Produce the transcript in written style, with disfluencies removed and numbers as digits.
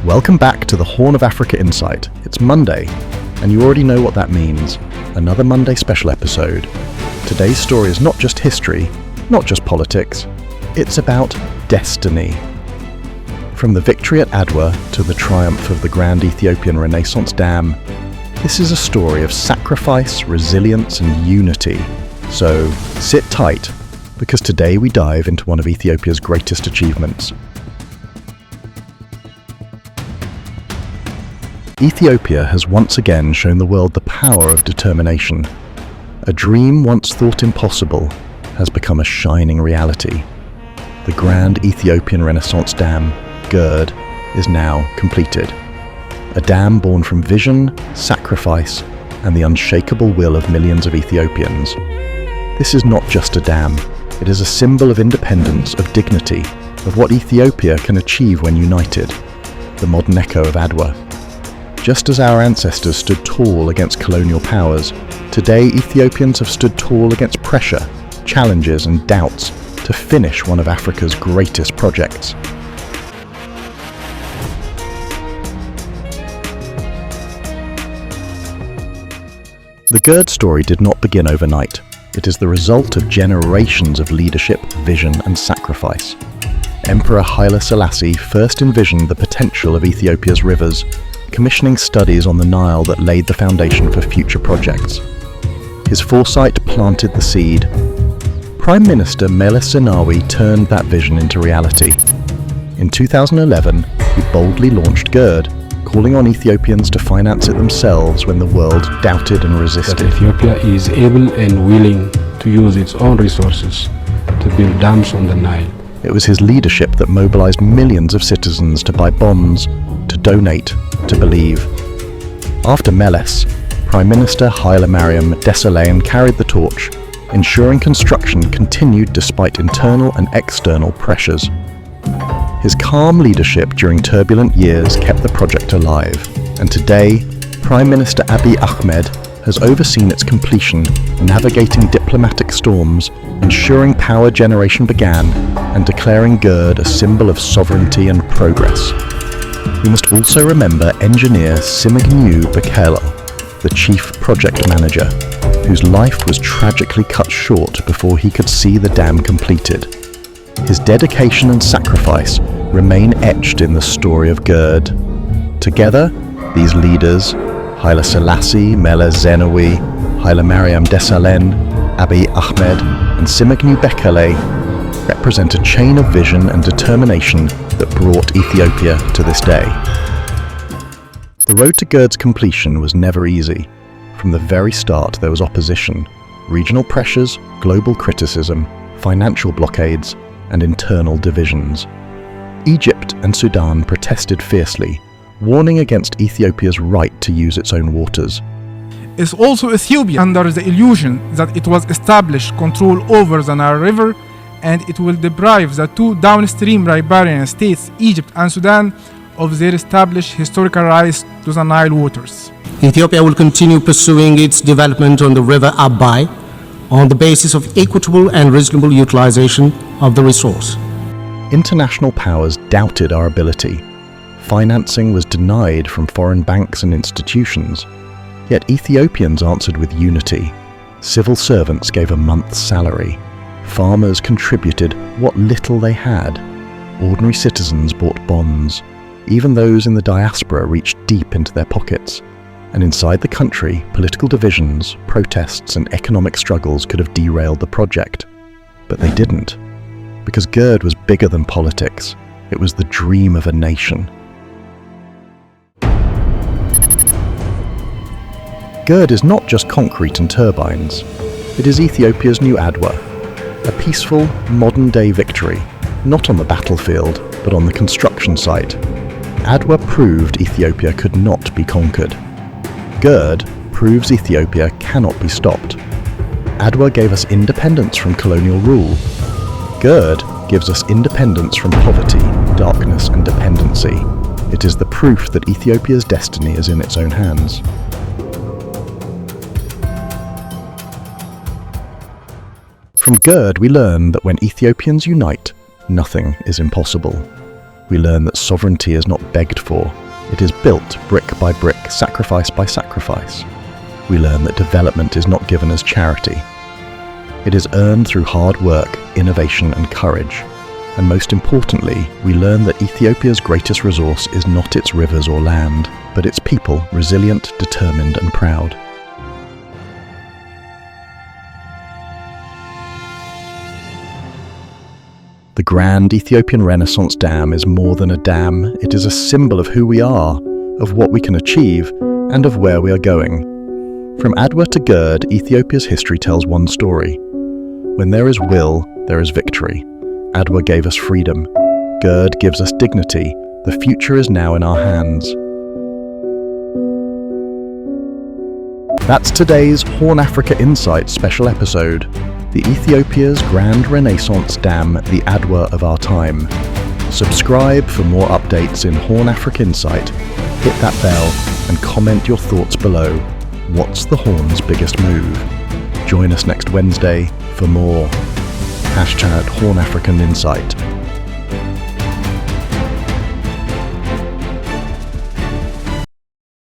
Welcome back to the Horn of Africa Insight. It's Monday, and you already know what that means. Another Monday special episode. Today's story is not just history, not just politics, it's about destiny. From the victory at Adwa to the triumph of the Grand Ethiopian Renaissance Dam, this is a story of sacrifice, resilience, and unity. So sit tight, because today we dive into one of Ethiopia's greatest achievements. Ethiopia has once again shown the world the power of determination. A dream once thought impossible has become a shining reality. The Grand Ethiopian Renaissance Dam, GERD, is now completed. A dam born from vision, sacrifice, and the unshakable will of millions of Ethiopians. This is not just a dam, it is a symbol of independence, of dignity, of what Ethiopia can achieve when united. The modern echo of Adwa. Just as our ancestors stood tall against colonial powers, today Ethiopians have stood tall against pressure, challenges and doubts to finish one of Africa's greatest projects. The GERD story did not begin overnight. It is the result of generations of leadership, vision and sacrifice. Emperor Haile Selassie first envisioned the potential of Ethiopia's rivers, commissioning studies on the Nile that laid the foundation for future projects. His foresight planted the seed. Prime Minister Meles Zenawi turned that vision into reality. In 2011, he boldly launched GERD, calling on Ethiopians to finance it themselves when the world doubted and resisted. That Ethiopia is able and willing to use its own resources to build dams on the Nile. It was his leadership that mobilized millions of citizens to buy bonds, to donate, to believe. After Meles, Prime Minister Haile Mariam Desalegn carried the torch, ensuring construction continued despite internal and external pressures. His calm leadership during turbulent years kept the project alive, and today, Prime Minister Abiy Ahmed has overseen its completion, navigating diplomatic storms, ensuring power generation began, and declaring GERD a symbol of sovereignty and progress. We must also remember engineer Simagnew Bekele, the chief project manager, whose life was tragically cut short before he could see the dam completed. His dedication and sacrifice remain etched in the story of GERD. Together, these leaders, Haile Selassie, Meles Zenawi, Haile Mariam Desalegn, Abiy Ahmed, and Simagnew Bekele, represent a chain of vision and determination that brought Ethiopia to this day. The road to GERD's completion was never easy. From the very start there was opposition, regional pressures, global criticism, financial blockades, and internal divisions. Egypt and Sudan protested fiercely, warning against Ethiopia's right to use its own waters. It's also Ethiopia under the illusion that it was established control over the Nile River, and it will deprive the two downstream riparian states, Egypt and Sudan, of their established historical rights to the Nile waters. Ethiopia will continue pursuing its development on the river Abai on the basis of equitable and reasonable utilization of the resource. International powers doubted our ability. Financing was denied from foreign banks and institutions. Yet Ethiopians answered with unity. Civil servants gave a month's salary. Farmers contributed what little they had. Ordinary citizens bought bonds. Even those in the diaspora reached deep into their pockets. And inside the country, political divisions, protests and economic struggles could have derailed the project. But they didn't. Because GERD was bigger than politics. It was the dream of a nation. GERD is not just concrete and turbines. It is Ethiopia's new Adwa. A peaceful, modern-day victory, not on the battlefield, but on the construction site. Adwa proved Ethiopia could not be conquered. GERD proves Ethiopia cannot be stopped. Adwa gave us independence from colonial rule. GERD gives us independence from poverty, darkness and dependency. It is the proof that Ethiopia's destiny is in its own hands. From GERD we learn that when Ethiopians unite, nothing is impossible. We learn that sovereignty is not begged for. It is built brick by brick, sacrifice by sacrifice. We learn that development is not given as charity. It is earned through hard work, innovation and courage. And most importantly, we learn that Ethiopia's greatest resource is not its rivers or land, but its people, resilient, determined and proud. The Grand Ethiopian Renaissance Dam is more than a dam. It is a symbol of who we are, of what we can achieve, and of where we are going. From Adwa to GERD, Ethiopia's history tells one story. When there is will, there is victory. Adwa gave us freedom. GERD gives us dignity. The future is now in our hands. That's today's Horn Africa Insight special episode. The Ethiopia's Grand Renaissance Dam, the Adwa of our time. Subscribe for more updates in Horn Africa Insight. Hit that bell and comment your thoughts below. What's the Horn's biggest move? Join us next Wednesday for more. #Horn African Insight.